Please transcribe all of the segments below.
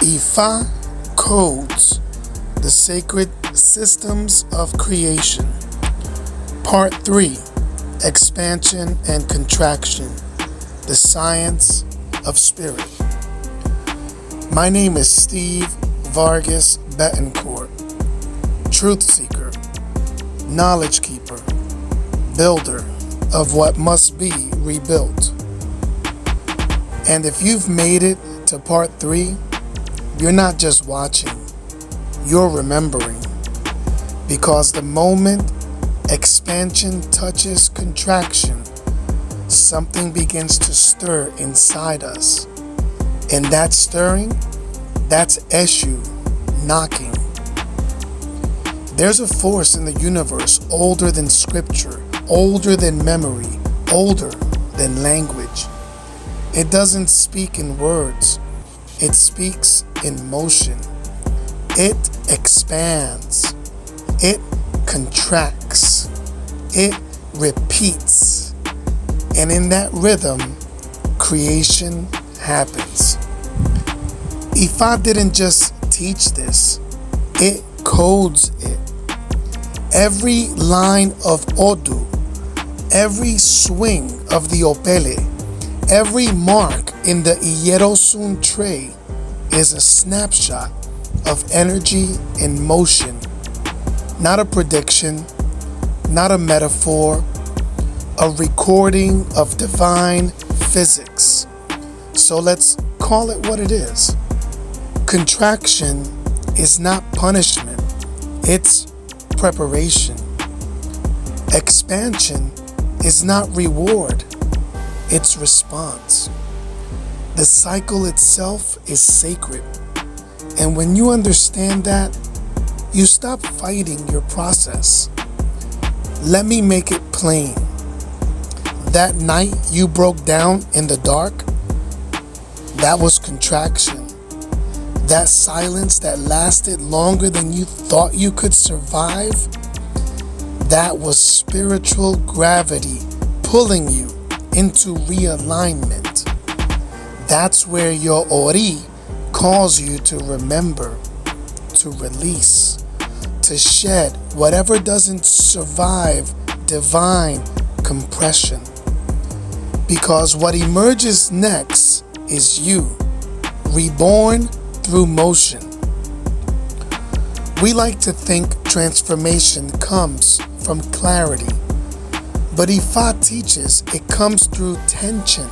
Ifa codes the sacred systems of creation. Part 3, expansion and contraction, the science of spirit. My name is Steve Vargas Betancourt, truth seeker, knowledge keeper, builder of what must be rebuilt. And if you've made it to part 3, you're not just watching, you're remembering. Because the moment expansion touches contraction, something begins to stir inside us. And that stirring, that's Eshu knocking. There's a force in the universe older than scripture, older than memory, older than language. It doesn't speak in words. It speaks in motion. It expands. It contracts. It repeats. And in that rhythm, creation happens. Ifa didn't just teach this. It codes it. Every line of Odu, every swing of the Opele, every mark in the Iyerosun tray is a snapshot of energy in motion, not a prediction, not a metaphor, a recording of divine physics. So let's call it what it is. Contraction is not punishment, it's preparation. Expansion is not reward, it's response. The cycle itself is sacred. And when you understand that, you stop fighting your process. Let me make it plain. That night you broke down in the dark, that was contraction. That silence that lasted longer than you thought you could survive, that was spiritual gravity pulling you into realignment. That's where your Ori calls you to remember, to release, to shed whatever doesn't survive divine compression. Because what emerges next is you, reborn through motion. We like to think transformation comes from clarity, but Ifa teaches it comes through tension.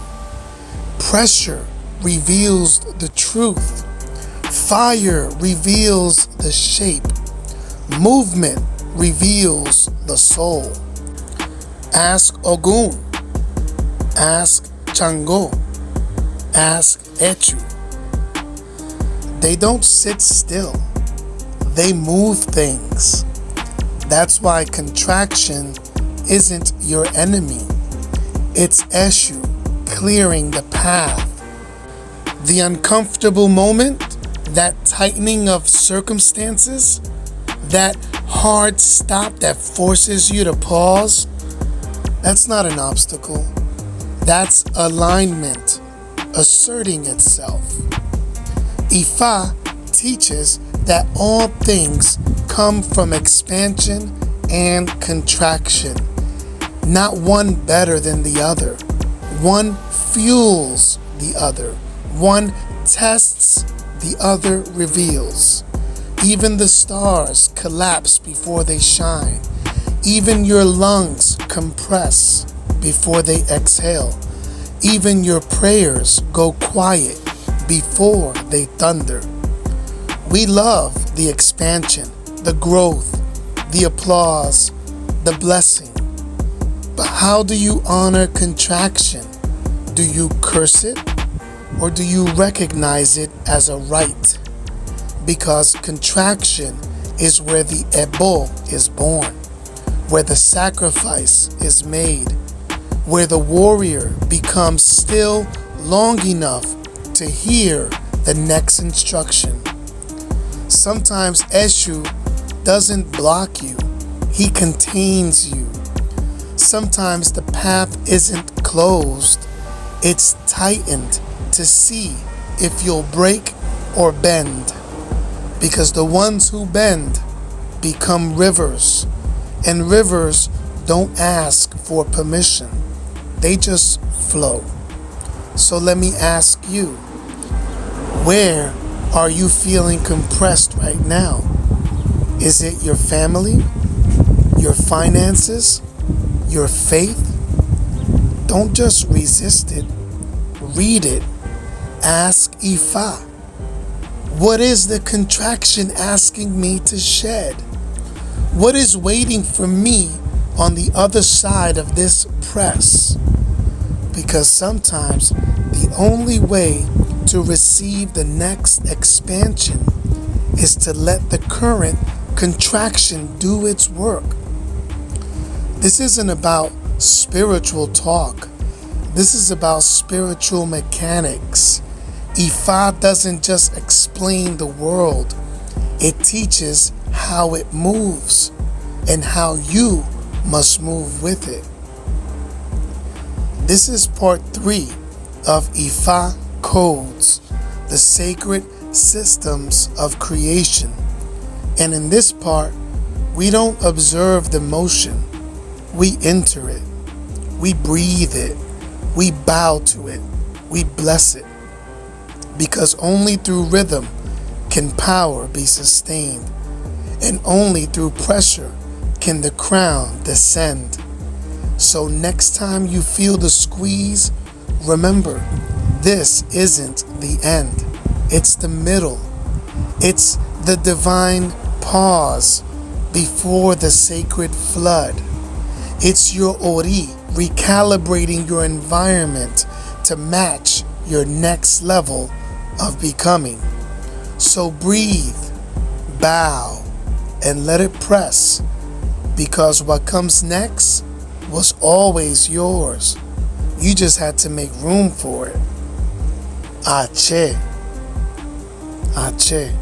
Pressure reveals the truth. Fire reveals the shape. Movement reveals the soul. Ask Ogun. Ask Chango. Ask Echu. They don't sit still. They move things. That's why contraction isn't your enemy. It's Eshu clearing the path. The uncomfortable moment, that tightening of circumstances, that hard stop that forces you to pause, that's not an obstacle. That's alignment asserting itself. Ifa teaches that all things come from expansion and contraction, not one better than the other. One fuels the other. One tests, the other reveals. Even the stars collapse before they shine. Even your lungs compress before they exhale. Even your prayers go quiet before they thunder. We love the expansion, the growth, the applause, the blessing. But how do you honor contraction? Do you curse it? Or do you recognize it as a right? Because contraction is where the Ebo is born, where the sacrifice is made, where the warrior becomes still long enough to hear the next instruction. Sometimes Eshu doesn't block you, he contains you. Sometimes the path isn't closed, it's tightened to see if you'll break or bend, because the ones who bend become rivers, and rivers don't ask for permission, they just flow. So let me ask you, where are you feeling compressed right now? Is it your family, your finances, your faith? Don't just resist it, read it. Ask Ifa. What is the contraction asking me to shed? What is waiting for me on the other side of this press? Because sometimes the only way to receive the next expansion is to let the current contraction do its work. This isn't about spiritual talk. This is about spiritual mechanics. Ifa doesn't just explain the world. It teaches how it moves and how you must move with it. This is part 3 of Ifa Codes, the sacred systems of creation. And in this part, we don't observe the motion. We enter it. We breathe it. We bow to it. We bless it. Because only through rhythm can power be sustained. And only through pressure can the crown descend. So next time you feel the squeeze, remember, this isn't the end. It's the middle. It's the divine pause before the sacred flood. It's your Ori recalibrating your environment to match your next level of becoming. So breathe, bow, and let it press, because what comes next was always yours. You just had to make room for it. Ache. Ache.